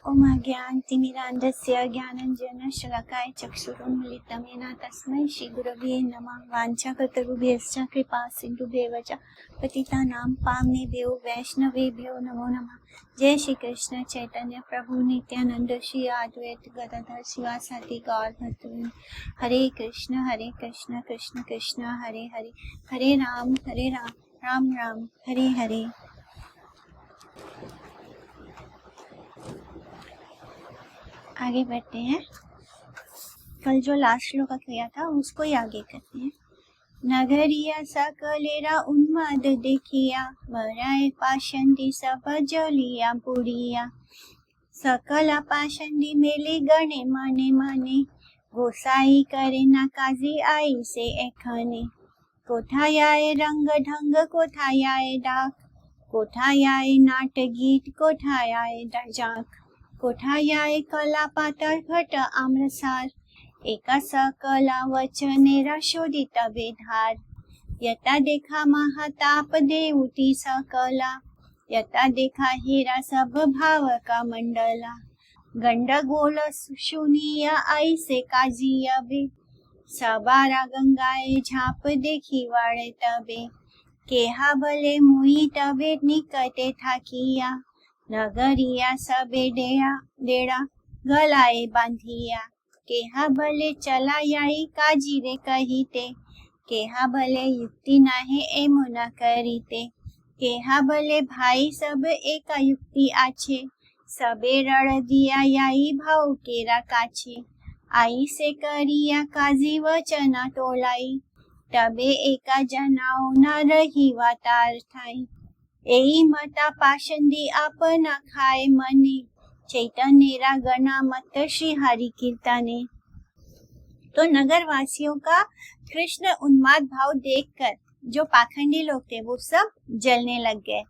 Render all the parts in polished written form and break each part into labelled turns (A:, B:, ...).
A: ओम अज्ञानतिमिरान्धस्य ज्ञानञ्जनशलाकाय चक्षुरुन्मीलितं येन तस्मै श्रीगुरवे नमः। वाञ्छाकल्पतरुभ्यश्च कृपा सिन्धुभ्येव च पतितानां पावनेभ्यो वैष्णवेभ्यो नमो नमः। जय श्री कृष्ण चैतन्य प्रभु नित्यानंद श्री अद्वैत गदाधर शिवासादि गौर भक्तवृंद। हरे कृष्ण कृष्ण कृष्ण हरे हरे, हरे राम राम राम हरे हरे। आगे बढ़ते हैं। कल जो लास्ट श्लोक किया था उसको ही आगे करते हैं। नगरिया सकलेरा उन्माद देखिया, वराय पाषंडी सब जलिया पुरिया। सकला पाषंडी मेले गणे माने माने, गोसाई करे नाकाजी आई से एखने। कोठायाए रंग ढंग कोठायाए डाक, कोठायाए नाट गीत कोठायाए जाक। कोठायाए कला पातळ घट आम्रसार, एका सकला वचनेरा शोधित बेधार। यता देखा महाताप देऊती सकला, यता देखा हेरा सब भाव का मंडला। गंडगोल सुनिया आई से काजिया बे, सबारा गंगाए झाप देखी वाळे तबे। केहा भले मुई तबे निकटे थाकिया, नगरिया सबे डेड़ा गलाए बांधिया। केहा भले चला याई काजी रे कहीते, केहा भले युक्ति नाहे एमो न करीते। केहा भले भाई सब एका युक्ति आछे, सबे रड़ दिया याई भाव केरा काछे। आई से करिया काजी वचना तोलाई, तबे एका जनाओ न रही वातार थाई। एई मता पाषंडी आपना खाए मने, चैतन्यरा गणा मत श्री हरि कीर्तने। तो नगर वासियों का कृष्ण उन्माद भाव देखकर जो पाखंडी लोग थे वो सब जलने लग गए।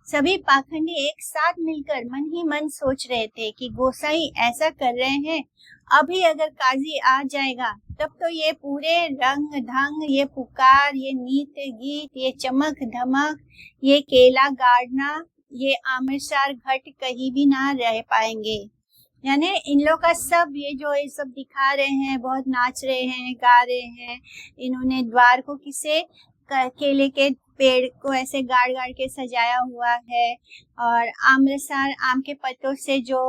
A: सभी पाखंडी एक साथ मिलकर मन ही मन सोच रहे थे कि गोसाई ऐसा कर रहे हैं, अभी अगर काजी आ जाएगा तब तो ये पूरे रंग ढंग, ये पुकार, ये नृत्य गीत, ये चमक धमक, ये केला गाड़ना, ये आम्रसार घट कहीं भी ना रह पाएंगे। यानी इन लोग का सब ये सब दिखा रहे हैं, बहुत नाच रहे हैं, गा रहे हैं। इन्होंने द्वार को किसे केले के पेड़ को ऐसे गाड़ गाड़ के सजाया हुआ है, और आम्रसार आम के पत्तों से जो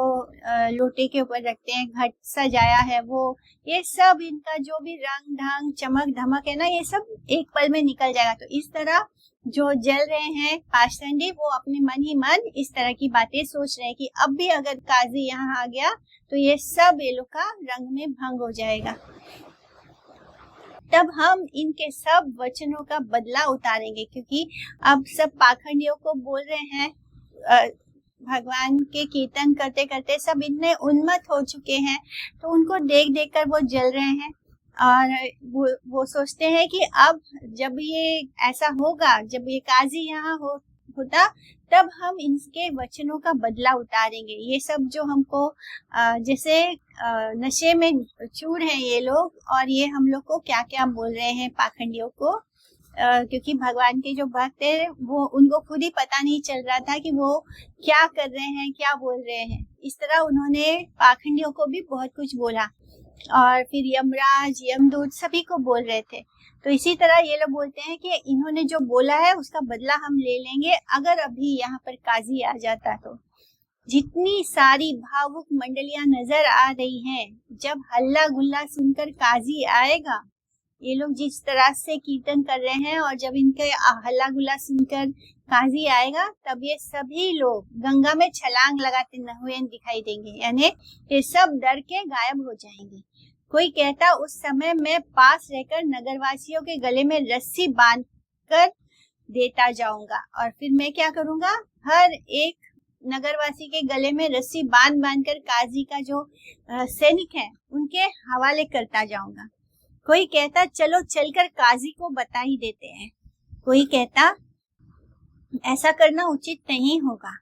A: लोटे के ऊपर रखते हैं घट सजाया है वो, ये सब इनका जो भी रंग ढंग चमक धमक है ना, ये सब एक पल में निकल जाएगा। तो इस तरह जो जल रहे हैं पाषंडी वो अपने मन ही मन इस तरह की बातें सोच रहे हैं कि अब भी अगर काजी यहाँ आ गया तो ये सब ये लोग का रंग में भंग हो जाएगा। तब हम इनके सब वचनों का बदला उतारेंगे, क्योंकि अब सब पाखंडियों को बोल रहे हैं, भगवान के कीर्तन करते करते सब इतने उन्मत्त हो चुके हैं, तो उनको देख देख कर वो जल रहे हैं। और वो सोचते हैं कि अब जब ये ऐसा होगा, जब ये काजी यहाँ होता तब हम इनके वचनों का बदला उतारेंगे। ये सब जो हमको जैसे नशे में चूर हैं ये लोग, और ये हम लोग को क्या क्या बोल रहे हैं पाखंडियों को, क्योंकि भगवान के जो भक्त है वो उनको खुद ही पता नहीं चल रहा था कि वो क्या कर रहे हैं, क्या बोल रहे हैं। इस तरह उन्होंने पाखंडियों को भी बहुत कुछ बोला, और फिर यमराज यमदूत सभी को बोल रहे थे। तो इसी तरह ये लोग बोलते हैं कि इन्होंने जो बोला है उसका बदला हम ले लेंगे अगर अभी यहाँ पर काजी आ जाता तो। जितनी सारी भावुक मंडलियां नजर आ रही हैं, जब हल्ला गुल्ला सुनकर काजी आएगा, ये लोग जिस तरह से कीर्तन कर रहे हैं, और जब इनके हल्ला गुल्ला सुनकर काजी आएगा तब ये सभी लोग गंगा में छलांग लगाते हुए दिखाई देंगे, यानी ये सब डर के गायब हो जाएंगे। कोई कहता उस समय मैं पास रहकर नगरवासियों के गले में रस्सी बांध कर देता जाऊंगा, और फिर मैं क्या करूंगा, हर एक नगरवासी के गले में रस्सी बांध बांध कर काजी का जो सैनिक है उनके हवाले करता जाऊंगा। कोई कहता चलो चलकर काजी को बता ही देते हैं। कोई कहता ऐसा करना उचित नहीं होगा।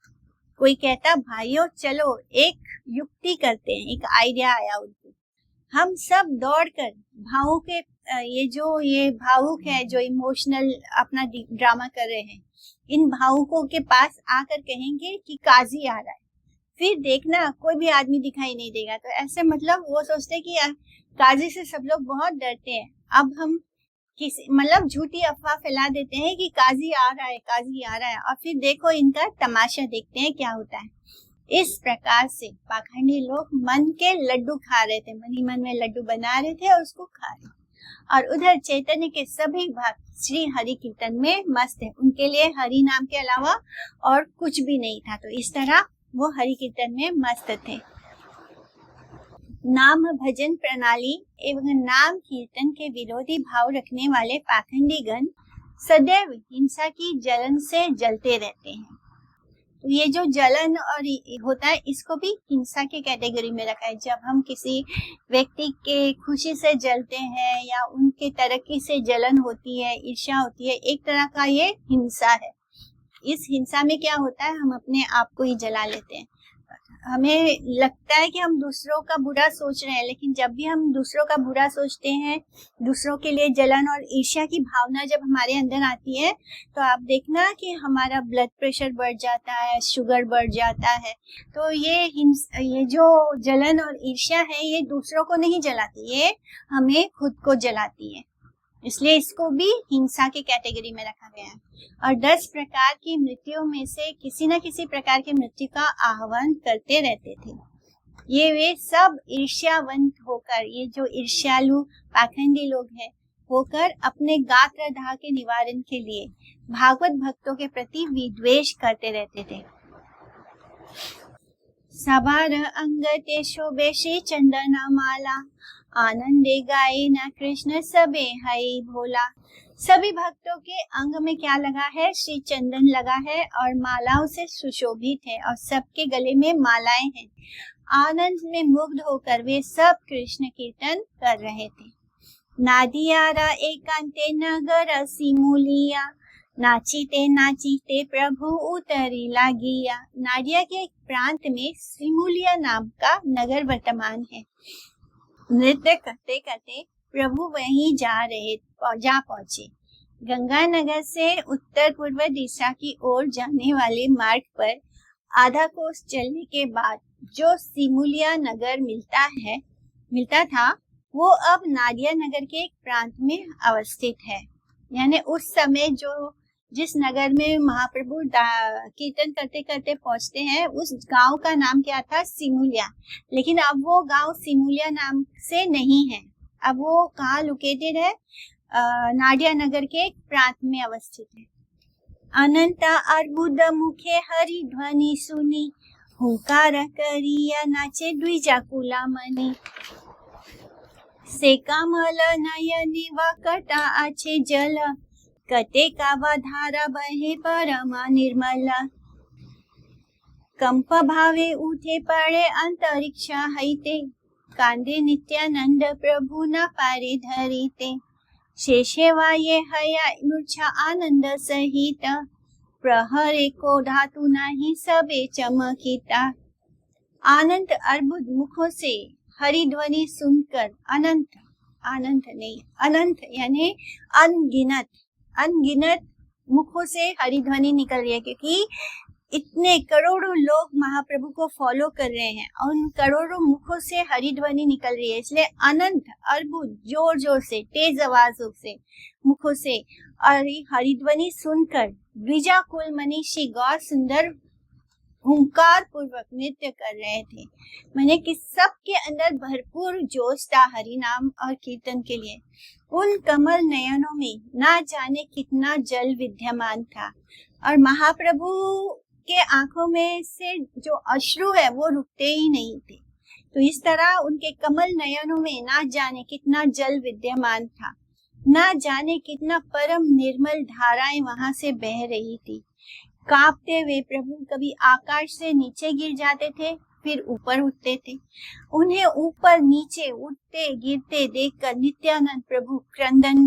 A: कोई कहता भाइयों चलो एक युक्ति करते हैं। एक आइडिया आया उनको। हम सब दौड़कर भावों के ये भावुक है जो इमोशनल अपना ड्रामा कर रहे हैं, इन भावुकों के पास आकर कहेंगे कि काजी आ रहा है। फिर देखना कोई भी आदमी दिखाई नहीं देगा। तो ऐसे मतलब वो सोचते हैं कि यार काजी से सब लोग बहुत डरते हैं। अब हम किसी मतलब झूठी अफवाह फैला देते हैं कि काजी आ रहा है, काजी आ रहा है, और फिर देखो इनका तमाशा देखते हैं क्या होता है। इस प्रकार से पाखंडी लोग मन के लड्डू खा रहे थे, मन ही मन में लड्डू बना रहे थे और उसको खा रहे थे। और उधर चैतन्य के सभी भक्त श्री हरि कीर्तन में मस्त है, उनके लिए हरि नाम के अलावा और कुछ भी नहीं था। तो इस तरह वो हरि कीर्तन में मस्त थे। नाम भजन प्रणाली एवं नाम कीर्तन के विरोधी भाव रखने वाले पाखंडी गण सदैव हिंसा की जलन से जलते रहते हैं। तो ये जो जलन और होता है इसको भी हिंसा के कैटेगरी में रखा है। जब हम किसी व्यक्ति के खुशी से जलते हैं या उनके तरक्की से जलन होती है, ईर्ष्या होती है, एक तरह का ये हिंसा है। इस हिंसा में क्या होता है, हम अपने आप को ही जला लेते हैं। हमें लगता है कि हम दूसरों का बुरा सोच रहे हैं, लेकिन जब भी हम दूसरों का बुरा सोचते हैं, दूसरों के लिए जलन और ईर्ष्या की भावना जब हमारे अंदर आती है, तो आप देखना कि हमारा ब्लड प्रेशर बढ़ जाता है, शुगर बढ़ जाता है। तो ये जो जलन और ईर्ष्या है, ये दूसरों को नहीं जलाती, ये हमें खुद को जलाती है। इसलिए इसको भी हिंसा की कैटेगरी में रखा गया है। और 10 प्रकार की मृत्यु में से किसी न किसी प्रकार की मृत्यु का आह्वान करते रहते थे। ये वे सब ईर्ष्यावंत होकर, ये जो ईर्ष्यालु पाखंडी लोग हैं, होकर अपने गात्रदाह के निवारण के लिए भागवत भक्तों के प्रति विद्वेष करते रहते थे। सबार अंगते शोभे श्री चंदना माला, आनंदे गाए न कृष्ण सबे हई भोला। सभी भक्तों के अंग में क्या लगा है, श्री चंदन लगा है और मालाओं से सुशोभित है, और सबके गले में मालाएं हैं। आनंद में मुग्ध होकर वे सब कृष्ण कीर्तन कर रहे थे। नादियारा एकांते नगर सिमुलिया, नाचीते नाचीते प्रभु उतरी लागिया। नाडिया के एक प्रांत में सिमुलिया नाम का नगर वर्तमान है। नृत्य करते करते प्रभु वहीं जा पहुंचे। गंगा नगर से उत्तर पूर्व दिशा की ओर जाने वाले मार्ग पर आधा कोस चलने के बाद जो सिमुलिया नगर मिलता था, वो अब नाडिया नगर के एक प्रांत में अवस्थित है। यानी उस समय जिस नगर में महाप्रभु कीर्तन करते करते पहुंचते हैं, उस गांव का नाम क्या था, सिमुलिया। लेकिन अब वो गांव सिमुलिया नाम से नहीं है, अब वो कहाँ लोकेटेड है, नाडिया नगर के एक प्रांत में अवस्थित है। अनंत अर्बुद मुखे हरि ध्वनि सुनी, हुंकार करिया नाचे द्विजाकुला मनी। से कमल नयनी वकटा आछे जल, कटे कावा धारा बहे परमा निर्मला। कंप भावे उठे पड़े अंतरिक्ष हईते, कांदे नित्यानंद प्रभु न पारे धरीते। शेषे वाये हया मूर्छा आनंद सहित, प्रहरे को धातु नहीं सबे चमकिता। आनंद अर्बुद मुखों से हरि ध्वनि सुनकर, अनंत यानी अनगिनत मुखों से हरि ध्वनि निकल रही है, क्योंकि इतने करोड़ों लोग महाप्रभु को फॉलो कर रहे हैं और उन करोड़ों मुखों से हरि ध्वनि निकल रही है। इसलिए अनंत अर्बुद जोर जोर से, तेज आवाजों से, मुखों से हरि ध्वनि सुनकर द्विजा कुल मनीषी गौर सुंदर हुंकार पूर्वक नृत्य कर रहे थे। मैंने कि सबके अंदर भरपूर जोश था हरि नाम और कीर्तन के लिए। उन कमल नयनों में ना जाने कितना जल विद्यमान था, और महाप्रभु के आंखों में से जो अश्रु है वो रुकते ही नहीं थे। तो इस तरह उनके कमल नयनों में ना जाने कितना जल विद्यमान था, ना जाने कितना परम निर्मल धाराएं वहां से बह रही थी। कांपते हुए प्रभु कभी आकाश से नीचे गिर जाते थे, फिर ऊपर उठते थे। उन्हें ऊपर नीचे उठते गिरते देखकर नित्यानंद प्रभु क्रंदन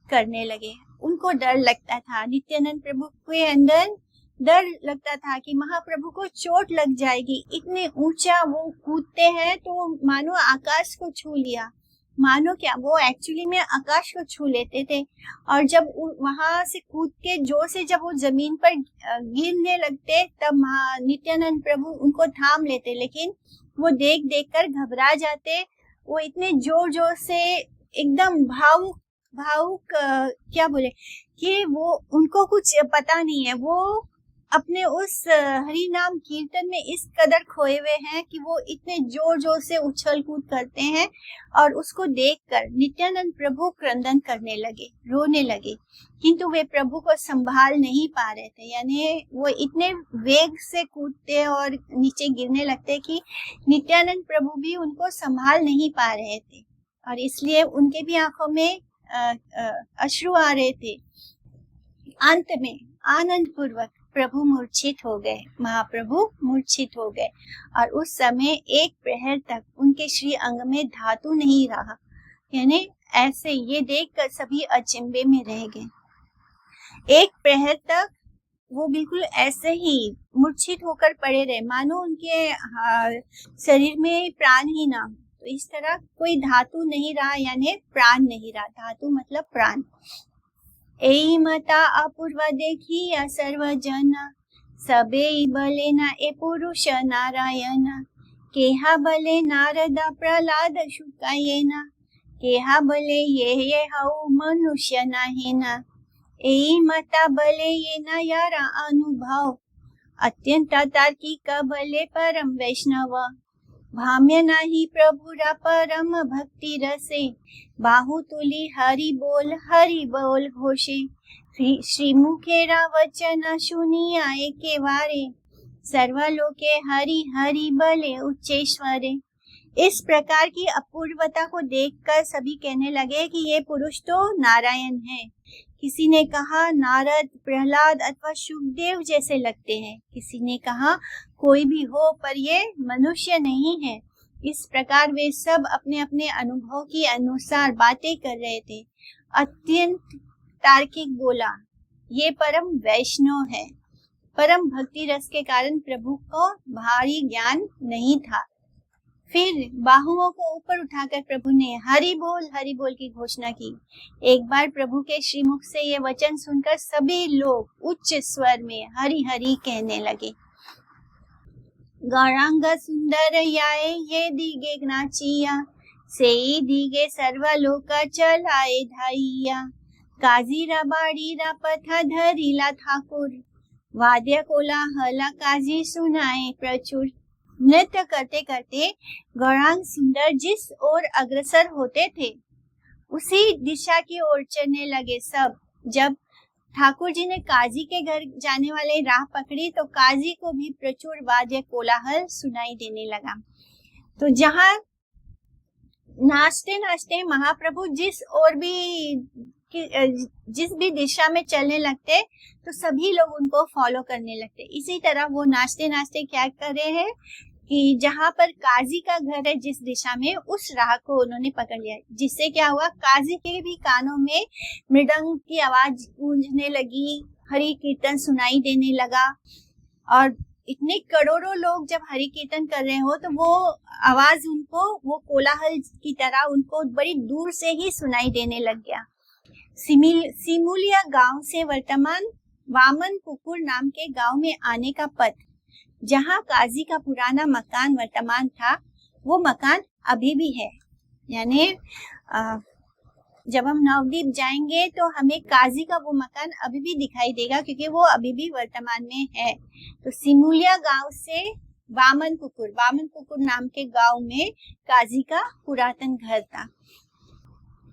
A: करने लगे। उनको डर लगता था, नित्यानंद प्रभु के अंदर डर लगता था कि महाप्रभु को चोट लग जाएगी। इतने ऊंचा वो कूदते हैं तो मानो आकाश को छू लिया। मानो क्या, वो एक्चुअली में आकाश को छू लेते थे। और जब वहां से कूद के जोर से जब वो जमीन पर गिरने लगते, तब नित्यानंद प्रभु उनको थाम लेते, लेकिन वो देख देख कर घबरा जाते। वो इतने जोर जोर से एकदम भावुक भावुक क्या बोले कि वो उनको कुछ पता नहीं है, वो अपने उस हरि नाम कीर्तन में इस कदर खोए हुए हैं कि वो इतने जोर जोर से उछल कूद करते हैं। और उसको देखकर नित्यानंद प्रभु क्रंदन करने लगे, रोने लगे, किंतु वे प्रभु को संभाल नहीं पा रहे थे। यानी वो इतने वेग से कूदते और नीचे गिरने लगते कि नित्यानंद प्रभु भी उनको संभाल नहीं पा रहे थे, और इसलिए उनके भी आंखों में अश्रु आ रहे थे। अंत में आनंद पूर्वक प्रभु मूर्छित हो गए, महाप्रभु मूर्छित हो गए, और उस समय एक प्रहर तक उनके श्री अंग में धातु नहीं रहा। यानी ऐसे ये देखकर सभी अचंभे में रह गए। एक प्रहर तक वो बिल्कुल ऐसे ही मूर्छित होकर पड़े रहे, मानो उनके शरीर में प्राण ही ना हो। तो इस तरह कोई धातु नहीं रहा, यानी प्राण नहीं रहा। धातु मतलब प्राण। एई मता अपूर्व देखिया सर्वजन, सबे बले न ए पुरुष नारायण। केहा बले नारदा प्रहलाद शुकायेना, केहा बले ये हऊ मनुष्य नाहिना। एई मता बले ये न यारा अनुभव, अत्यंत तार्किक बले परम वैष्णव। भाम्य नाही प्रभुरा परम भक्ति रसे, बाहु तुली हरि बोल घोषे। श्री मुखेरा वचन सुनिया एके वारे, सर्वलोके हरि हरि बले उच्चेश्वरे। इस प्रकार की अपूर्वता को देखकर सभी कहने लगे कि ये पुरुष तो नारायण है। किसी ने कहा नारद, प्रहलाद अथवा सुखदेव जैसे लगते हैं। किसी ने कहा कोई भी हो, पर ये मनुष्य नहीं है। इस प्रकार वे सब अपने अपने अनुभव के अनुसार बातें कर रहे थे। अत्यंत तार्किक बोला, ये परम वैष्णव है। परम भक्ति रस के कारण प्रभु को भारी ज्ञान नहीं था। फिर बाहुओं को ऊपर उठाकर प्रभु ने हरि बोल की घोषणा की। एक बार प्रभु के श्रीमुख से ये वचन सुनकर सभी लोग उच्च स्वर में हरि हरि कहने लगे। गौरांग सुंदर याए ये दिगे नाचिया, से दिगे सर्वलोक चलाए धाइया। काजीरा बाड़ीरा पथा धरीला ठाकुर, वाद्य कोलाहला काजी सुनाए प्रचुर। नृत्य करते करते गौरांग सुंदर जिस ओर अग्रसर होते थे, उसी दिशा की ओर चलने लगे सब। जब ठाकुर जी ने काजी के घर जाने वाले राह पकड़ी, तो काजी को भी प्रचुर वाद्य कोलाहल सुनाई देने लगा। तो जहाँ नाचते नाचते महाप्रभु जिस भी दिशा में चलने लगते, तो सभी लोग उनको फॉलो करने लगते। इसी तरह वो नाचते नाचते क्या कर रहे हैं कि जहाँ पर काजी का घर है जिस दिशा में, उस राह को उन्होंने पकड़ लिया। जिससे क्या हुआ, काजी के भी कानों में मृदंग की आवाज गूंजने लगी, हरि कीर्तन सुनाई देने लगा। और इतने करोड़ों लोग जब हरि कीर्तन कर रहे हो, तो वो आवाज उनको, वो कोलाहल की तरह उनको बड़ी दूर से ही सुनाई देने लग गया। सिमुलिया गांव से वर्तमान वामन पुकुर नाम के गांव में आने का पथ, जहां काजी का पुराना मकान वर्तमान था, वो मकान अभी भी है। यानी जब हम नवद्वीप जाएंगे तो हमें काजी का वो मकान अभी भी दिखाई देगा, क्योंकि वो अभी भी वर्तमान में है। तो सिमुलिया गांव से वामन पुकुर नाम के गांव में काजी का पुरातन घर था।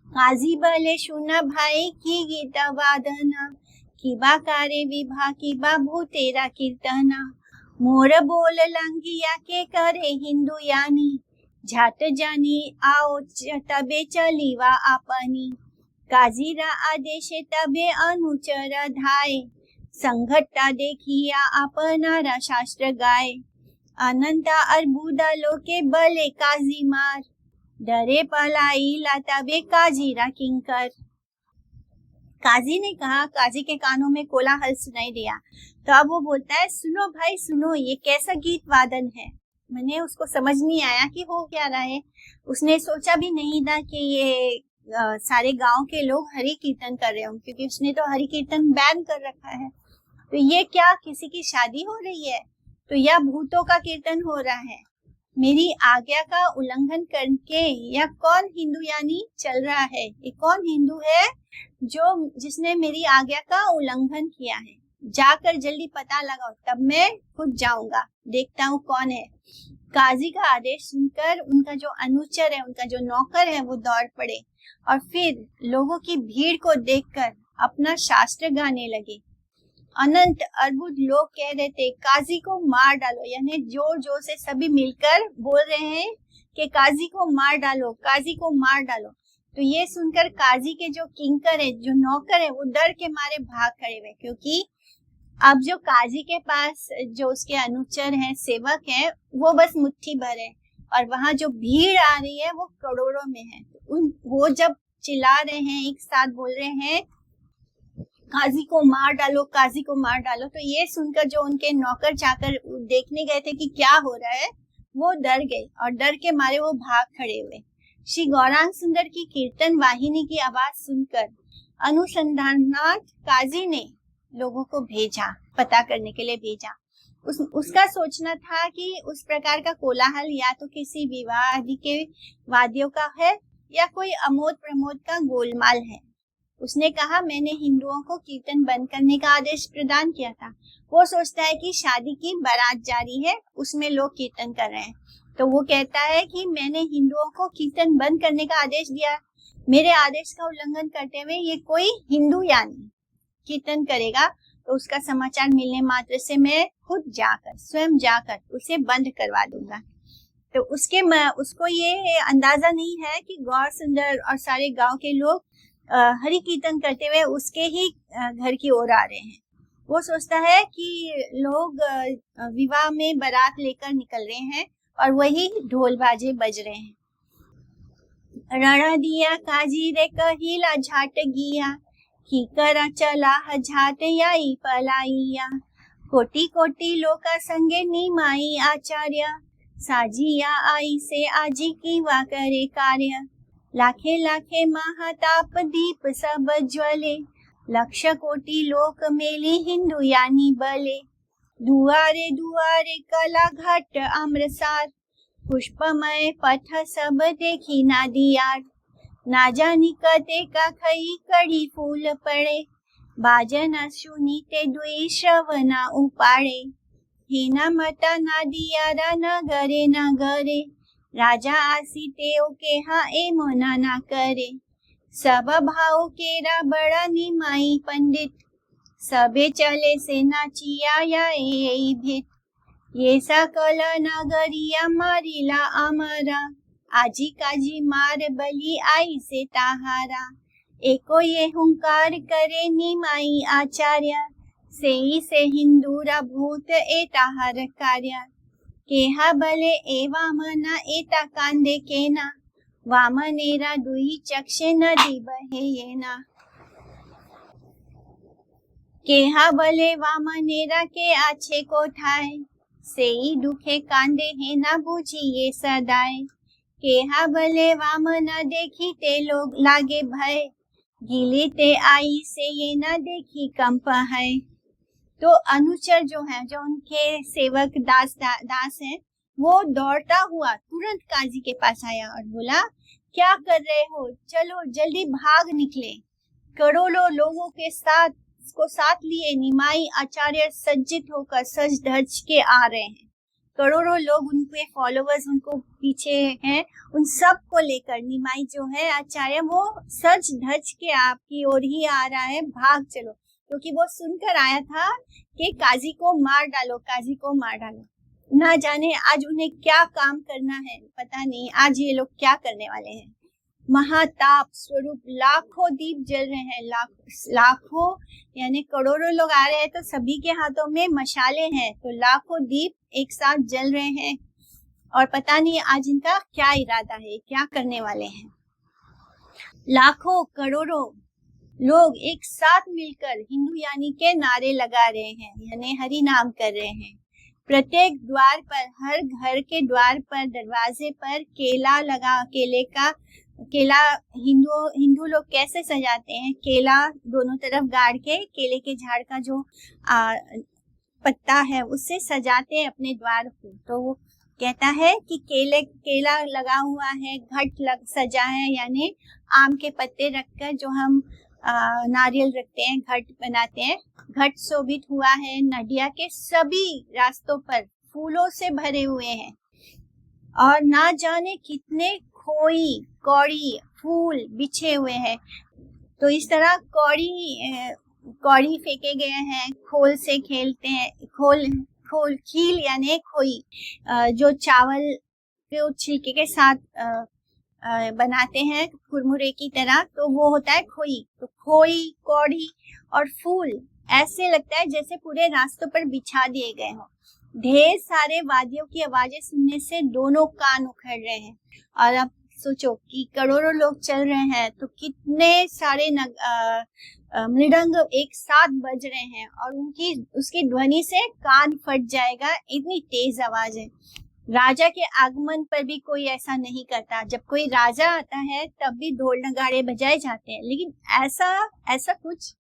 A: काजी बले सुना भाई की गीता वादना, किबा कारे विभा किबा भूतेरा कीर्तना। मोर बोल लंगिया के करे हिंदू यानी, झाट जानी आओ तबे चलीवा आपनी। काजीरा आदेशे तबे अनुचर धाय, संघटा देखिया अपनारा शास्त्र गाय। अनंता अर्बुदा लोके बले काजी मार, डरे पलाई ला तबे काजीरा किंकर। काजी ने कहा, काजी के कानों में कोलाहल सुनाई दिया, तो अब वो बोलता है, सुनो भाई सुनो, ये कैसा गीत वादन है। मैंने उसको समझ नहीं आया कि हो क्या रहा है। उसने सोचा भी नहीं था कि ये सारे गांव के लोग हरि कीर्तन कर रहे हों, क्योंकि उसने तो हरि कीर्तन बैन कर रखा है। तो ये क्या किसी की शादी हो रही है, तो यह भूतों का कीर्तन हो रहा है। मेरी आज्ञा का उल्लंघन करके यह कौन हिंदू यानी चल रहा है, ये कौन हिंदू है जिसने मेरी आज्ञा का उल्लंघन किया है। जाकर जल्दी पता लगाओ, तब मैं खुद जाऊंगा, देखता हूँ कौन है। काजी का आदेश सुनकर उनका जो अनुचर है, उनका जो नौकर है, वो दौड़ पड़े और फिर लोगों की भीड़ को देखकर अपना शास्त्र गाने लगे। अनंत अर्बुद लोग कह रहे थे, काजी को मार डालो, यानी जोर जोर से सभी मिलकर बोल रहे हैं कि काजी को मार डालो, काजी को मार डालो। तो ये सुनकर काजी के जो किंकर है, जो नौकर है, वो डर के मारे भाग खड़े हुए, क्योंकि अब जो काजी के पास जो उसके अनुचर हैं, सेवक हैं, वो बस मुट्ठी भर है और वहां जो भीड़ आ रही है वो करोड़ों में है। वो जब चिल्ला रहे हैं, एक साथ बोल रहे हैं काजी को मार डालो, काजी को मार डालो, तो ये सुनकर जो उनके नौकर चाकर देखने गए थे कि क्या हो रहा है, वो डर गए और डर के मारे वो भाग खड़े हुए। श्री गौरांग सुंदर की कीर्तन वाहिनी की आवाज सुनकर अनुसंधानार्थ काजी ने लोगों को भेजा, पता करने के लिए भेजा। उसका सोचना था कि उस प्रकार का कोलाहल या तो किसी विवाह आदि के वाद्यों का है या कोई अमोद प्रमोद का गोलमाल है। उसने कहा, मैंने हिंदुओं को कीर्तन बंद करने का आदेश प्रदान किया था। वो सोचता है कि शादी की बारात जारी है, उसमें लोग कीर्तन कर रहे हैं, तो वो कहता है कि मैंने हिंदुओं को कीर्तन बंद करने का आदेश दिया, मेरे आदेश का उल्लंघन करते हुए ये कोई हिंदू यानी कीर्तन करेगा तो उसका समाचार मिलने मात्र से मैं खुद स्वयं जाकर उसे बंद करवा दूंगा। तो उसको ये अंदाजा नहीं है कि गौर सुंदर और सारे गांव के लोग हरि कीर्तन करते हुए उसके ही घर की ओर आ रहे हैं। वो सोचता है कि लोग विवाह में बारात लेकर निकल रहे हैं और वही ढोल बाजे बज रहे हैं। रणा दिया काजी रे कहिला झाट गिया, की करा चला झाट याई पलाइया, कोटि कोटि लोका संगे निमाई आचार्य, साजिया आई से आजी की वा करे कार्य, लाखे लाखे महाताप दीप सब ज्वले, लक्ष कोटि लोक मेली हिंदू यानी बले, दुआरे दुआरे कला घाट आम्रसार, पुष्पमय पथ सब देखी नादियार, ना जानी कते का खई कड़ी फूल पड़े, बाजना सुनीते दुई श्रवणा उपाड़े, हीना मता नादियारा नगरे नगरे, राजा आसी तेओ के हाँ ए मोना ना करे, सब भाव केरा बड़ा निमाई पंडित, सबे चले से नाचिया या ए भित, ये सकल नगरिया मारिला अमरा, आजी काजी मार बली आई से ताहारा, एको ये हुंकार करे निमाई आचार्य, से हिंदूरा भूत ए ताहार कार्य, केहा बले ए वामना एता कांदे केना, वामनेरा दुई चक्षे नदी बहे येना, केहा बले वामनेरा के आछे को ठाए, सेई दुखे कांदे है ना बूझी ये सदाए, केहा बले वामना देखी ते लोग लागे भय, गिली ते आई से ये ना देखी कंप है। तो अनुचर जो है, जो उनके सेवक दास हैं, वो दौड़ता हुआ तुरंत काजी के पास आया और बोला, क्या कर रहे हो, चलो जल्दी भाग निकले। करोड़ों लोगों के साथ लिए निमाई आचार्य सज्जित होकर सज धज के आ रहे हैं। करोड़ों लोग, उनके फॉलोवर्स उनको पीछे हैं, उन सब को लेकर निमाई जो है आचार्य, वो सज धज के आपकी ओर ही आ रहा है, भाग चलो, क्योंकि वो सुनकर आया था कि काजी को मार डालो, काजी को मार डालो। ना जाने आज उन्हें क्या काम करना है, पता नहीं आज ये लोग क्या करने वाले हैं। महाताप स्वरूप लाखों दीप जल रहे हैं, लाखों यानी करोड़ों लोग आ रहे हैं, तो सभी के हाथों में मशाले हैं, तो लाखों दीप एक साथ जल रहे हैं और पता नहीं आज इनका क्या इरादा है, क्या करने वाले हैं। लाखों करोड़ों लोग एक साथ मिलकर हिंदू यानी के नारे लगा रहे हैं, यानी हरि नाम कर रहे हैं। प्रत्येक द्वार पर, हर घर के द्वार पर, दरवाजे पर केला हिंदू लोग कैसे सजाते हैं, केला दोनों तरफ गाड़ के केले के झाड़ का जो पत्ता है उससे सजाते हैं अपने द्वार को। तो वो कहता है कि केला लगा हुआ है, सजा है, यानी आम के पत्ते रखकर जो हम नारियल रखते हैं, घट बनाते हैं, घट शोभित हुआ है। नदिया के सभी रास्तों पर फूलों से भरे हुए हैं और ना जाने कितने खोई कौड़ी फूल बिछे हुए हैं। तो इस तरह कौड़ी फेंके गए हैं, खोल से खेलते हैं, खील यानी खोई, जो चावल के छिलके के साथ बनाते हैं कुरमुरे की तरह, तो वो होता है खोई। तो खोई, कौड़ी और फूल ऐसे लगता है जैसे पूरे रास्तों पर बिछा दिए गए हों। ढेर सारे वाद्यों की आवाजें सुनने से दोनों कान उखड़ रहे हैं। और अब सोचो कि करोड़ों लोग चल रहे हैं तो कितने सारे मृदंग एक साथ बज रहे हैं और उसकी ध्वनि से कान फट जाएगा, इतनी तेज आवाज है। राजा के आगमन पर भी कोई ऐसा नहीं करता। जब कोई राजा आता है तब भी ढोल नगाड़े बजाए जाते हैं, लेकिन ऐसा कुछ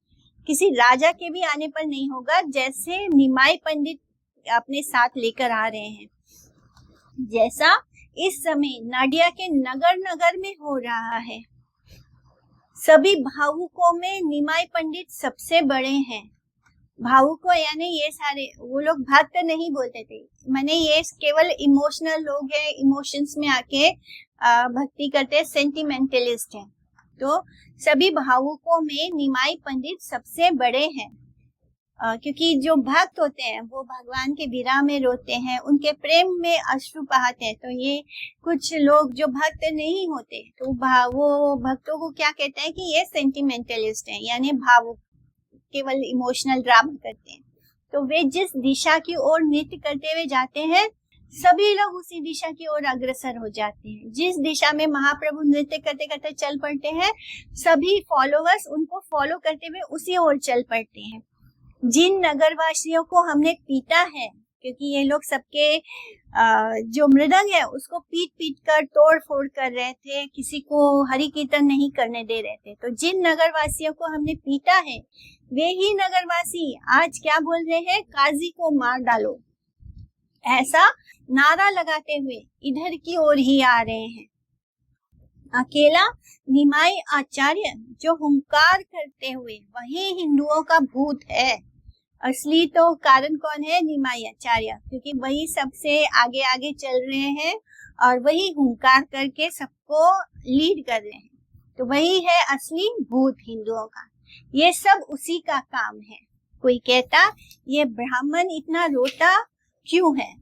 A: किसी राजा के भी आने पर नहीं होगा जैसे निमाई पंडित अपने साथ लेकर आ रहे हैं, जैसा इस समय नाडिया के नगर में हो रहा है। सभी भावुकों में निमाई पंडित सबसे बड़े हैं। भावुकों यानी ये सारे, वो लोग भक्त नहीं बोलते थे, माने ये केवल इमोशनल लोग हैं, इमोशंस में आके भक्ति करते, सेंटिमेंटलिस्ट हैं। तो सभी भावुकों में निमाई पंडित सबसे बड़े हैं, क्योंकि जो भक्त होते हैं वो भगवान के विरह में रोते हैं, उनके प्रेम में अश्रु बहाते हैं। तो ये कुछ लोग जो भक्त नहीं होते तो वो भक्तों को क्या कहते हैं कि ये सेंटिमेंटलिस्ट हैं, यानी भावुक, केवल इमोशनल ड्रामा करते हैं। तो वे जिस दिशा की ओर नृत्य करते हुए जाते हैं सभी लोग उसी दिशा की ओर अग्रसर हो जाते हैं। जिस दिशा में महाप्रभु नृत्य करते करते चल पड़ते हैं सभी फॉलोवर्स उनको फॉलो करते हुए उसी ओर चल पड़ते हैं। जिन नगरवासियों को हमने पीटा है, क्योंकि ये लोग सबके जो मृदंग है उसको पीट कर तोड़ फोड़ कर रहे थे, किसी को हरि कीर्तन नहीं करने दे रहे थे। तो जिन नगरवासियों को हमने पीटा है वे ही नगरवासी आज क्या बोल रहे हैं, काजी को मार डालो, ऐसा नारा लगाते हुए इधर की ओर ही आ रहे हैं। अकेला निमाई आचार्य जो हुंकार करते हुए वही हिंदुओं का भूत है। असली तो कारण कौन है, निमाई आचार्य, क्योंकि वही सबसे आगे आगे चल रहे हैं और वही हुंकार करके सबको लीड कर रहे हैं। तो वही है असली भूत हिंदुओं का, ये सब उसी का काम है। कोई कहता ये ब्राह्मण इतना रोता क्यों है,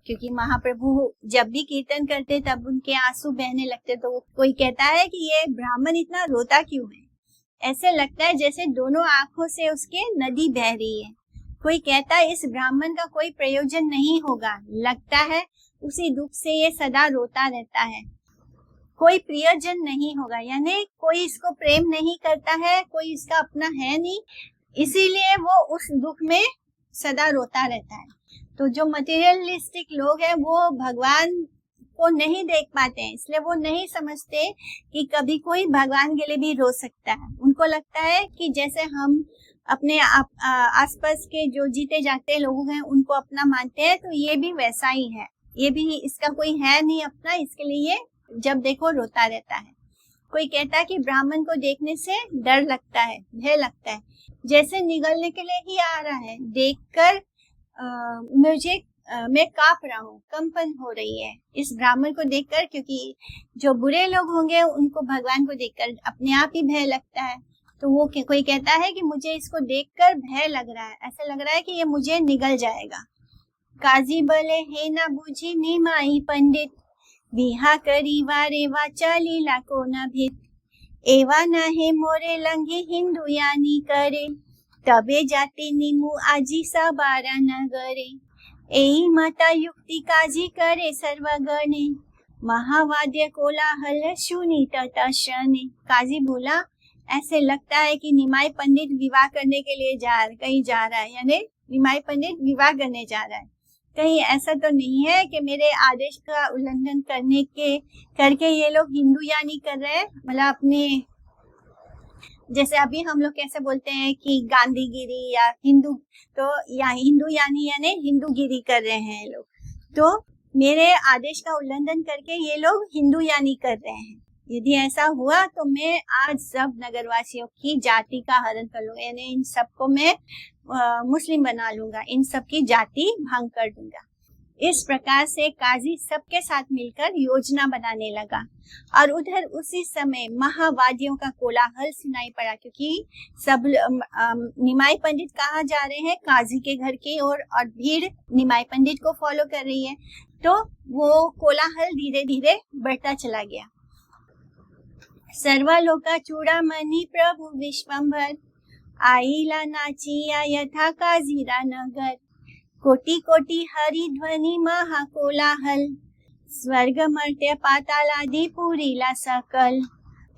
A: क्योंकि महाप्रभु जब भी कीर्तन करते तब उनके आंसू बहने लगते। तो कोई कहता है कि ये ब्राह्मण इतना रोता क्यों है, ऐसे लगता है जैसे दोनों आंखों से उसके नदी बह रही है। कोई कहता है इस ब्राह्मण का कोई प्रयोजन नहीं होगा, लगता है उसी दुख से ये सदा रोता रहता है। कोई प्रियजन नहीं होगा, यानी कोई इसको प्रेम नहीं करता है, कोई इसका अपना है नहीं, इसीलिए वो उस दुख में सदा रोता रहता है। तो जो मटेरियलिस्टिक लोग हैं वो भगवान को नहीं देख पाते हैं, इसलिए वो नहीं समझते कि कभी कोई भगवान के लिए भी रो सकता है। उनको लगता है कि जैसे हम अपने आसपास के जो जीते जागते लोग हैं उनको अपना मानते हैं, तो ये भी वैसा ही है, ये भी इसका कोई है नहीं अपना, इसके लिए जब देखो रोता रहता है। कोई कहता है कि ब्राह्मण को देखने से डर लगता है, भय लगता है, जैसे निगलने के लिए ही आ रहा है, देखकर मैं कांप रहा हूँ, कंपन हो रही है इस ब्राह्मण को देखकर, क्योंकि जो बुरे लोग होंगे उनको भगवान को देखकर अपने आप ही भय लगता है। तो वो कोई कहता है कि मुझे इसको देखकर भय लग रहा है, ऐसा लग रहा है कि ये मुझे निगल जाएगा। काजी बले हे ना बूझी निमाई पंडित, विहा करी वारे वाचा लीला को न भित, एवा ना हे मोरे लंघे हिंदू यानी करे, तबे जाते निमु आजी सबारा नगरे, एई माता युक्ति काजी करे सर्वगणे, महावाद्य कोलाहल सुनी तथा शने। काजी बोला ऐसे लगता है कि निमाई पंडित विवाह करने के लिए कहीं जा रहा है, यानी निमाई पंडित विवाह करने जा रहा है। कहीं ऐसा तो नहीं है कि मेरे आदेश का उल्लंघन करके ये लोग हिंदू यानी कर रहे हैं, मतलब अपने, जैसे अभी हम लोग कैसे बोलते हैं कि गांधीगिरी या हिंदू, तो या हिंदू यानी हिंदूगिरी कर रहे हैं ये लोग। तो मेरे आदेश का उल्लंघन करके ये लोग हिंदू यानी कर रहे हैं। यदि ऐसा हुआ तो मैं आज सब नगरवासियों की जाति का हरण कर लूंगा, यानी इन सबको मैं मुस्लिम बना लूंगा, इन सब की जाति भंग कर दूंगा। इस प्रकार से काजी सबके साथ मिलकर योजना बनाने लगा और उधर उसी समय महावादियों का कोलाहल सुनाई पड़ा, क्योंकि सब निमाई पंडित कहाँ जा रहे हैं, काजी के घर की ओर, और भीड़ निमाई पंडित को फॉलो कर रही है। तो वो कोलाहल धीरे धीरे बढ़ता चला गया। सर्वलोका चूड़ामणि प्रभु विश्वंभर, आईला नाचिया यथा काजीरा नगर, कोटि कोटि हरि ध्वनि महाकोलाहल, स्वर्ग मर्त्य पातालादि पुरीला सकल,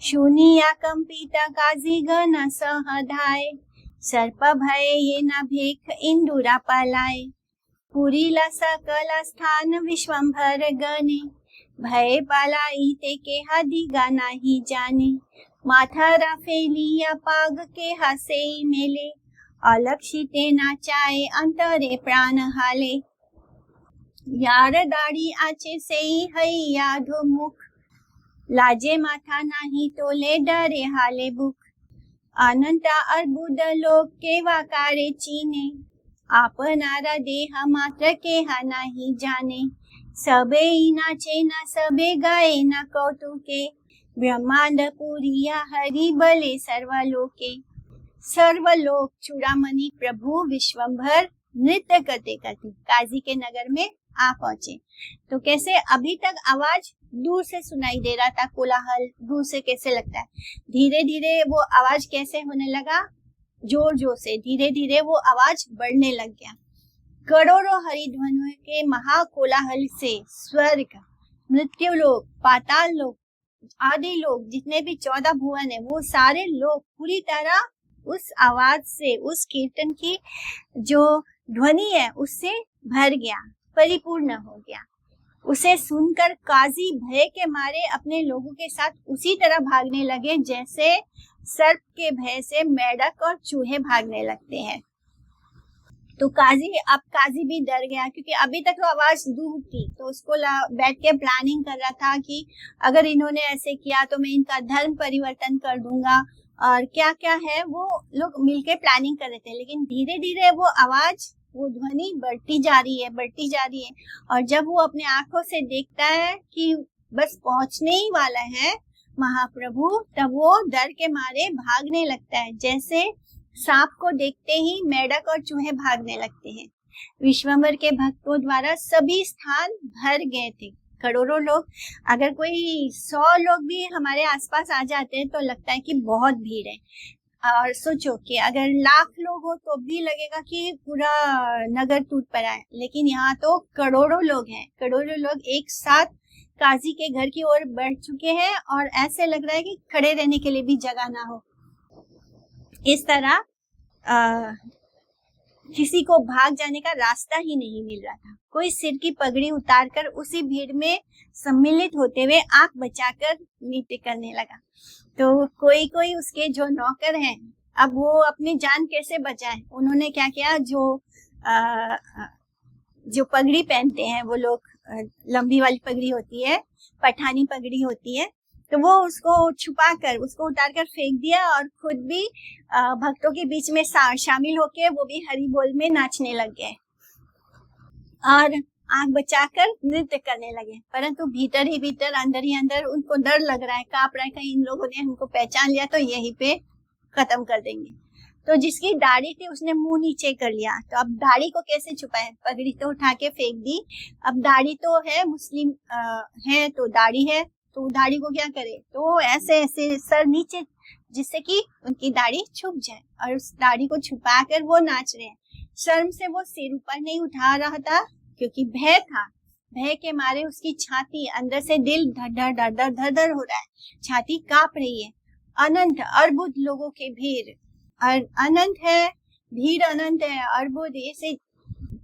A: शुनिया कंपिता काजी गण सहधाय, सर्प भय ये न भेख इंदुरा पलाय, पुरीला सकल स्थान विश्वंभर गणे, भय पालाई ते के हदिगा नाही जाने, माथा राफेलिया पाग के हसे मेले, अलक्षिते नाचाए अंतरे प्राण हाले, यार दाढ़ी आचे से हैया धुमुख, लाजे माथा नाही तोले डरे हाले बुक, अनंता अर्बुद लोक के वाकारे चीने, आपनारा देह मात्र के हा नाही जाने, सबे नाचे ना सबे गाए ना कौतुके, ब्रह्मांड पुरिया हरि बले सर्वलोके, सर्वलोक चूड़ामणि प्रभु विश्वंभर नृत्य करते करते काजी के नगर में आ पहुंचे। तो कैसे अभी तक आवाज दूर से सुनाई दे रहा था, कोलाहल दूर से कैसे लगता है, धीरे धीरे वो आवाज कैसे होने लगा, जोर जोर से, धीरे धीरे वो आवाज बढ़ने लग गया। करोड़ों हरिध्वनियों के महाकोलाहल से स्वर्ग, मृत्यु लोक, पाताल लोक आदि लोग, जितने भी 14 भुवन है, वो सारे लोग पूरी तरह उस आवाज से, उस कीर्तन की जो ध्वनि है उससे भर गया, परिपूर्ण हो गया। उसे सुनकर काजी भय के मारे अपने लोगों के साथ उसी तरह भागने लगे जैसे सर्प के भय से मेढक और चूहे भागने लगते हैं। तो काजी भी डर गया, क्योंकि अभी तक तो आवाज दूर थी, तो उसको बैठ के प्लानिंग कर रहा था कि अगर इन्होंने ऐसे किया तो मैं इनका धर्म परिवर्तन कर दूंगा, और क्या क्या है वो लोग मिलके प्लानिंग कर रहे थे। लेकिन धीरे धीरे वो आवाज, वो ध्वनि बढ़ती जा रही है, और जब वो अपने आंखों से देखता है कि बस पहुंचने ही वाला है महाप्रभु, तब वो डर के मारे भागने लगता है, जैसे सांप को देखते ही मेढक और चूहे भागने लगते हैं। विश्वंभर के भक्तों द्वारा सभी स्थान भर गए थे, करोड़ों लोग। अगर कोई 100 लोग भी हमारे आसपास आ जाते हैं तो लगता है कि बहुत भीड़ है, और सोचो कि अगर 1,00,000 लोग हो तो भी लगेगा कि पूरा नगर टूट पड़ा है, लेकिन यहाँ तो करोड़ों लोग हैं, करोड़ों लोग एक साथ काजी के घर की ओर बढ़ चुके हैं, और ऐसे लग रहा है कि खड़े रहने के लिए भी जगह ना हो। इस तरह किसी को भाग जाने का रास्ता ही नहीं मिल रहा था। कोई सिर की पगड़ी उतारकर उसी भीड़ में सम्मिलित होते हुए आंख बचाकर नृत्य करने लगा। तो कोई कोई उसके जो नौकर हैं, अब वो अपनी जान कैसे बचाएं, उन्होंने क्या किया, जो पगड़ी पहनते हैं वो लोग, लंबी वाली पगड़ी होती है, पठानी पगड़ी होती है, तो वो उसको छुपाकर, उसको उतारकर फेंक दिया, और खुद भी भक्तों के बीच में शामिल होके वो भी हरि बोल में नाचने लग गए और आंख बचाकर नृत्य करने लगे। परंतु भीतर ही भीतर, अंदर ही अंदर उनको डर लग रहा है, कांप रहा है, कहीं इन लोगों ने हमको पहचान लिया तो यहीं पे खत्म कर देंगे। तो जिसकी दाढ़ी थी उसने मुंह नीचे कर लिया। तो अब दाढ़ी को कैसे छुपाए, पगड़ी तो उठा के फेंक दी, अब दाढ़ी तो है, मुस्लिम है तो दाढ़ी है, तो दाढ़ी को क्या करे, तो ऐसे ऐसे सर नीचे, जिससे कि उनकी दाढ़ी छुप जाए, और उस दाढ़ी को छुपा कर वो नाच रहे हैं। शर्म से वो सिर ऊपर नहीं उठा रहा था, क्योंकि भय था। भय के मारे उसकी छाती, अंदर से दिल धड़ धड़ धड़ धड़ धड़ हो रहा है, छाती कांप रही है। अनंत अर्बुद लोगों के भीड़, और अनंत है, भीड़ अनंत है, अर्बुद, ऐसे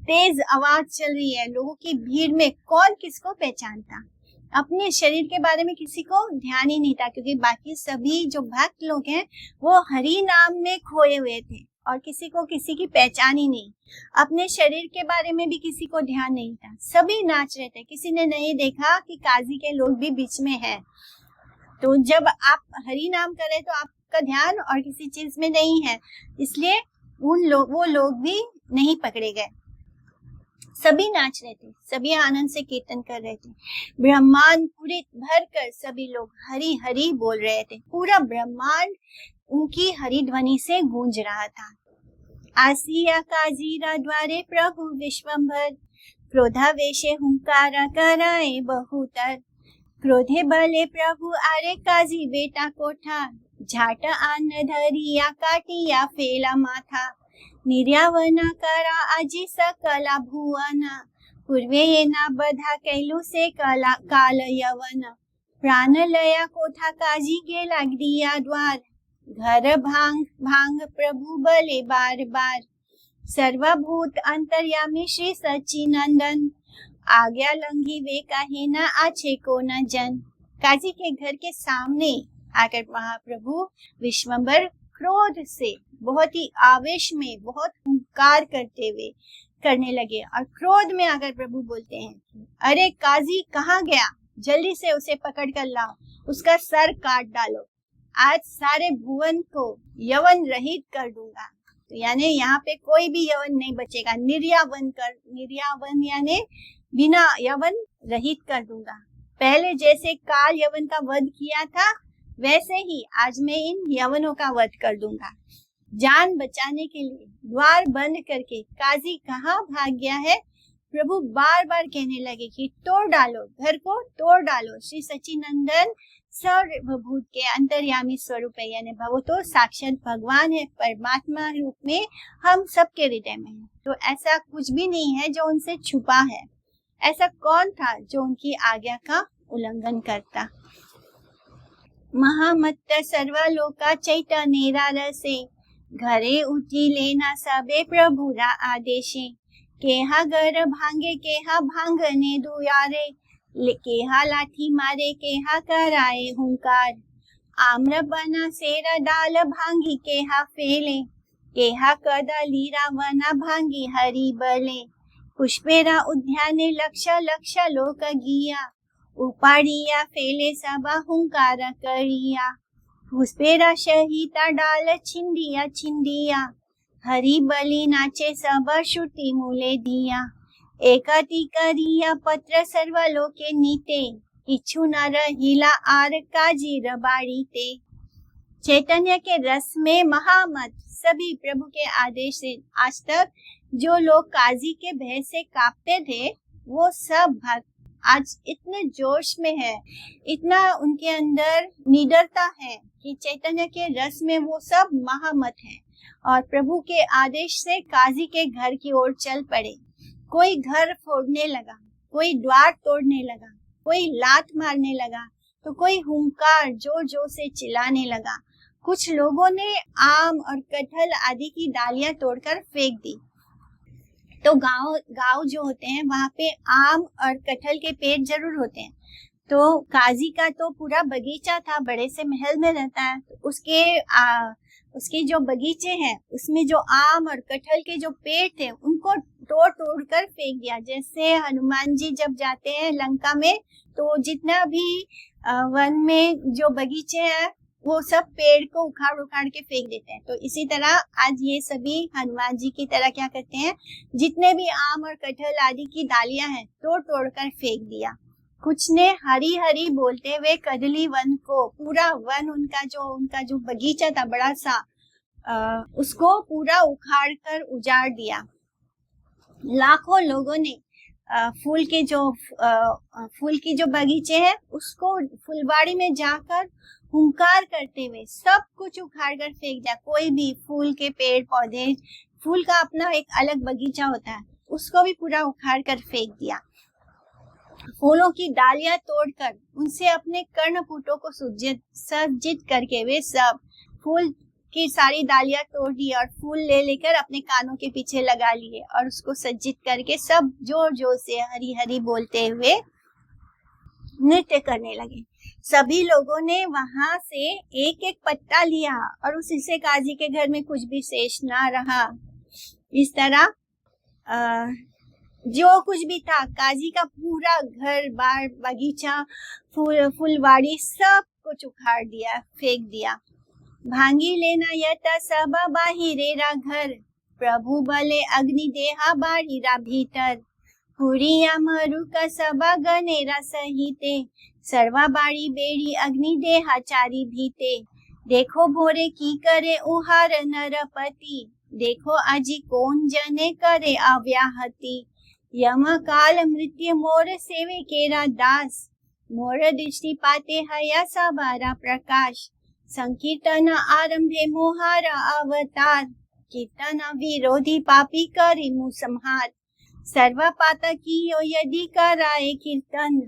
A: तेज आवाज चल रही है, लोगों की भीड़ में कौन किसको पहचानता। अपने शरीर के बारे में किसी को ध्यान ही नहीं था, क्योंकि बाकी सभी जो भक्त लोग हैं वो हरि नाम में खोए हुए थे और किसी को किसी की पहचान ही नहीं। अपने शरीर के बारे में भी किसी को ध्यान नहीं था, सभी नाच रहे थे। किसी ने नहीं देखा कि काजी के लोग भी बीच में हैं। तो जब आप हरि नाम करें तो आपका ध्यान और किसी चीज में नहीं है, इसलिए वो लोग भी नहीं पकड़े गए। सभी नाच रहे थे, सभी आनंद से कीर्तन कर रहे थे। ब्रह्मांड पूरे भर कर सभी लोग हरि हरि बोल रहे थे। पूरा ब्रह्मांड उनकी हरि ध्वनि से गूंज रहा था। आसिया काजीरा द्वारे प्रभु विश्वंभर, क्रोधावेशे हुंकारा कराए बहुतर। क्रोधे बले प्रभु आरे काजी बेटा कोठा, झाट आन धरिया काटिया फेला माथा। निर्यावना करा आजी सकला भुवना, पूर्वे येना बधा कैलु से कला काल यवन। प्राण लया कोठा काजी गेला दिया द्वार, घर भांग भांग प्रभु बले बार बार। सर्वभूत अंतर्यामी श्री सच्चिनंदन, आज्ञा लंघी वे कहे न आछे को न जन। काजी के घर के सामने आकर महाप्रभु विश्वंभर क्रोध से, बहुत ही आवेश में, बहुत हुंकार करते हुए करने लगे। और क्रोध में आकर प्रभु बोलते हैं, अरे काजी कहाँ गया, जल्दी से उसे पकड़ कर लाओ, उसका सर काट डालो। आज सारे भुवन को यवन रहित कर दूंगा। तो यानी यहाँ पे कोई भी यवन नहीं बचेगा। निर्यावन यानी बिना यवन रहित कर दूंगा। पहले जैसे काल यवन का वध किया था, वैसे ही आज मैं इन यवनों का वध कर दूंगा। जान बचाने के लिए द्वार बंद करके काजी कहाँ भाग गया है। प्रभु बार बार कहने लगे कि तोड़ डालो, घर को तोड़ डालो। श्री सच्चिनंदन सर्वभूत के अंतर्यामी स्वरूप है, यानी वो तो साक्षात भगवान है, परमात्मा रूप में हम सबके हृदय में है। तो ऐसा कुछ भी नहीं है जो उनसे छुपा है। ऐसा कौन था जो उनकी आज्ञा का उल्लंघन करता। महामत्त सर्वलोका चैतन्य रसे, घरे उठी लेना सबे प्रभुरा आदेशे। केहा घर भांगे केहा भांगने दुयारे, केहा लाठी मारे केहा कराए हुंकार। आम्र बना सेरा डाल भांगी केहा फेले, केहा कदा लीरा वना भांगी हरि बले। पुष्पेरा उद्याने लक्ष लक्ष लोक गिया, उपाड़िया फेले सबा हुंकार करिया। पुष्पेरा शहीता डाल छिंदिया छिंदिया, हरि बलि नाचे सबा श्रुति मूले दिया। एकाति करिया पत्र सर्वलोके नीते, किछु न रहिला आर काजी रबाड़ी ते। चैतन्य के रस में महामत सभी प्रभु के आदेश से आज तक जो लोग काजी के भय से कांपते थे, वो सब भक्त आज इतने जोश में है, इतना उनके अंदर निडरता है कि चैतन्य के रस में वो सब महामत है और प्रभु के आदेश से काजी के घर की ओर चल पड़े। कोई घर फोड़ने लगा, कोई द्वार तोड़ने लगा, कोई लात मारने लगा, तो कोई हुंकार जोर जोर से चिल्लाने लगा। कुछ लोगों ने आम और कटहल आदि की डालियां तोड़कर फेंक दी। तो गांव जो होते हैं वहाँ पे आम और कटहल के पेड़ जरूर होते हैं। तो काजी का तो पूरा बगीचा था, बड़े से महल में रहता है, तो उसके जो बगीचे हैं उसमें जो आम और कटहल के जो पेड़ थे उनको तोड़ तोड़ कर फेंक दिया। जैसे हनुमान जी जब जाते हैं लंका में, तो जितना भी वन में जो बगीचे हैं वो सब पेड़ को उखाड़ उखाड़ के फेंक देते हैं। तो इसी तरह आज ये सभी हनुमान जी की तरह क्या करते हैं, जितने भी आम और कटहल आदि की डालियां हैं तोड़ तोड़ कर फेंक दिया। कुछ ने हरी हरी बोलते हुए कदली वन को, पूरा वन उनका जो बगीचा था बड़ा सा, उसको पूरा उखाड़ कर उजाड़ दिया। लाखों लोगों ने फूल की जो बगीचे हैं उसको फुलवाड़ी में जाकर हुंकार करते हुए सब कुछ उखाड़ कर फेंक दिया। कोई भी फूल के पेड़ पौधे, फूल का अपना एक अलग बगीचा होता है, उसको भी पूरा उखाड़ कर फेंक दिया। फूलों की डालियां तोड़कर उनसे अपने कर्णपुटों को सज्जित करके वे सब फूल की सारी डालियां तोड़ दी और फूल ले लेकर अपने कानों के पीछे लगा लिए और उसको सज्जित करके सब जोर जोर से हरी हरी बोलते हुए नृत्य करने लगे। सभी लोगों ने वहां से एक एक पत्ता लिया और उसी से काजी के घर में कुछ भी शेष ना रहा। इस तरह जो कुछ भी था, काजी का पूरा घर बार बगीचा फुलवाड़ी सब कुछ उखाड़ दिया, फेंक दिया। भांगी लेना यता सब बाहिरेरा घर, प्रभु बले अग्नि देहा बाड़ीरा भीतर। हुरिया मरु का सबा गनेरा सहिते, सर्वा बाड़ी बेड़ी अग्नि देहा चारी भीते। देखो भोरे की करे उहार नरपति, देखो आजी कौन जने करे अव्याहति। यम काल मृत्यु मोर सेवे केरा दास, मोर दृष्टि पाते हया सबारा प्रकाश। संकीर्तन आरंभे मोहारा अवतार, कीर्तन विरोधी पापी करे मुँह संहार। सर्व पातकियो यदि कराए कीर्तन,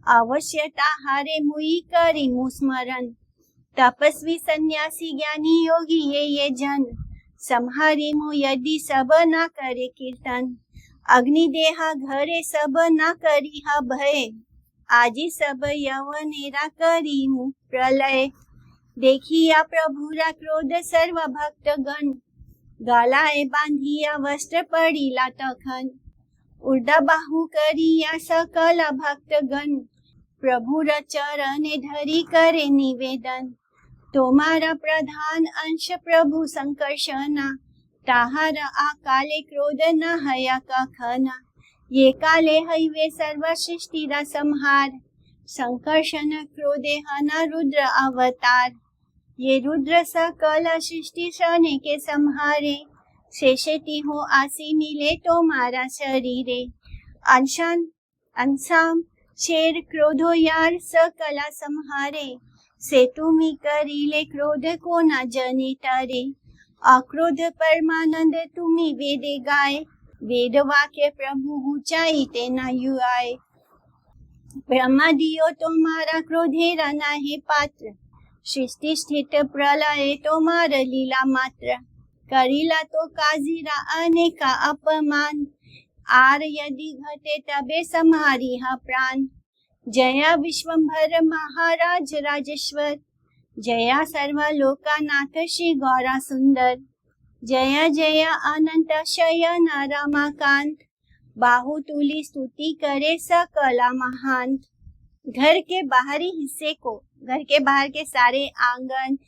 A: अवश्यता हारे मुई करी मुँह स्मरण। तपस्वी सन्यासी ज्ञानी योगी ये जन, संहारी मुँह यदि सब न करे कीर्तन। अग्नि देहा घरे सब न करी हा भय, आजी सब यवनेरा करी मुँह प्रलय। देखिया प्रभुरा क्रोध सर्व भक्त गण, गलाए बांधिया वस्त्र पड़ीला तखन। उर्दा बाहु करिया सकल भक्त गण, प्रभुर चरणे धरी करे निवेदन। तुम्हारा प्रधान अंश प्रभु संकर्षणा, ताहार आकाले क्रोध न हया कखना। ये काले हईवे सर्व सृष्टिरा संहार, संकर्षण क्रोधे हना रुद्र अवतार। ये रुद्र सकल सृष्टि सने के संहारे, शेषेति हो आसीनी ले तुम्हारा शरीरे। अंशान अंसाम शेर क्रोधो यार सकला संहारे, से तुमी करीले क्रोध को न जनी तरे। अक्रोध परमानंद तुम्ही वेदे गाय, वेद वाक्य प्रभु ऊंचाई ते न युआए। ब्रह्मा दियो तुम्हारा क्रोधेरा नाहे पात्र, सृष्टि स्थित प्रलय तुम्हार लीला मात्र। करीला तो काजीरा अनेका अपमान, आर यदि घटे तबे संहारी हा प्राण। जया विश्वंभर महाराज राजेश्वर, जया सर्वलोकानाथ श्री गौरा सुंदर। जया जया अनंत शयन रमाकांत, बाहुतुली स्तुति करे सकला महांत। घर के बाहरी हिस्से को, घर के बाहर के सारे आंगन,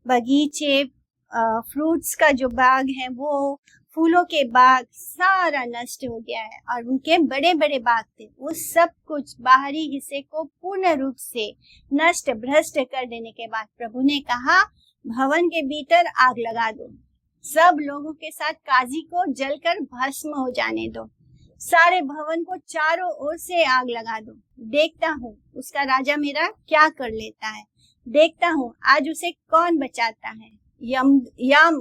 A: बगीचे, फ्रूट्स का जो बाग है, वो फूलों के बाग सारा नष्ट हो गया है। और उनके बड़े बड़े बाग थे, वो सब कुछ बाहरी हिस्से को पूर्ण रूप से नष्ट भ्रष्ट कर देने के बाद प्रभु ने कहा, भवन के भीतर आग लगा दो, सब लोगों के साथ काजी को जलकर भस्म हो जाने दो, सारे भवन को चारों ओर से आग लगा दो। देखता हूँ उसका राजा मेरा क्या कर लेता है, देखता हूँ आज उसे कौन बचाता है। यम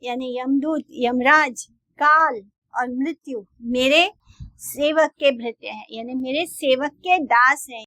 A: यानी यमदूत, यमराज, काल और मृत्यु मेरे सेवक के भृत्य हैं, यानी मेरे सेवक के दास हैं।